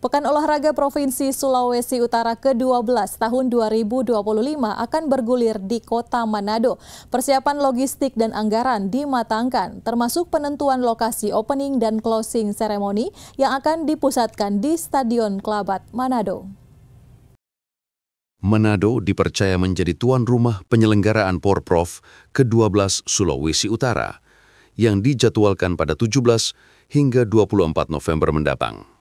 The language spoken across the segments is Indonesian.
Pekan Olahraga Provinsi Sulawesi Utara ke-12 tahun 2025 akan bergulir di Kota Manado. Persiapan logistik dan anggaran dimatangkan, termasuk penentuan lokasi opening dan closing ceremony yang akan dipusatkan di Stadion Klabat Manado. Manado dipercaya menjadi tuan rumah penyelenggaraan Porprov ke-12 Sulawesi Utara yang dijadwalkan pada 17 hingga 24 November mendatang.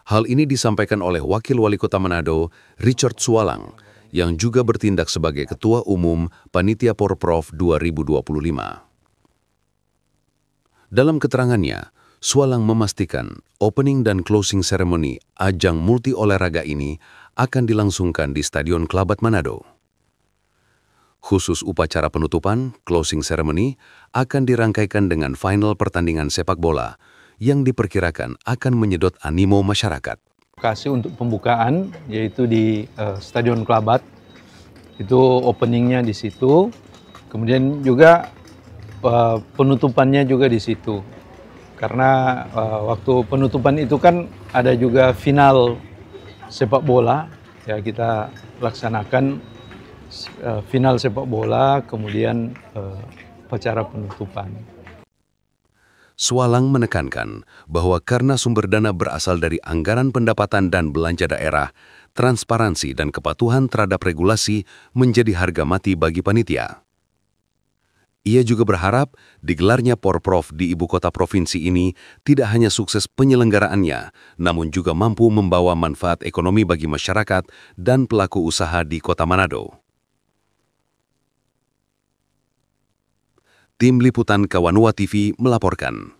Hal ini disampaikan oleh Wakil Wali Kota Manado, Richard Sualang, yang juga bertindak sebagai Ketua Umum Panitia Porprov 2025. Dalam keterangannya, Sualang memastikan opening dan closing ceremony ajang multi olahraga ini akan dilangsungkan di Stadion Klabat Manado. Khusus upacara penutupan, closing ceremony, akan dirangkaikan dengan final pertandingan sepak bola yang diperkirakan akan menyedot animo masyarakat. Lokasi untuk pembukaan yaitu di Stadion Klabat, itu openingnya di situ, kemudian juga penutupannya juga di situ. Karena waktu penutupan itu kan ada juga final sepak bola, ya kita laksanakan final sepak bola, kemudian upacara penutupan. Sualang menekankan bahwa karena sumber dana berasal dari anggaran pendapatan dan belanja daerah, transparansi dan kepatuhan terhadap regulasi menjadi harga mati bagi panitia. Ia juga berharap digelarnya Porprov di ibu kota provinsi ini tidak hanya sukses penyelenggaraannya, namun juga mampu membawa manfaat ekonomi bagi masyarakat dan pelaku usaha di Kota Manado. Tim Liputan Kawanua TV melaporkan.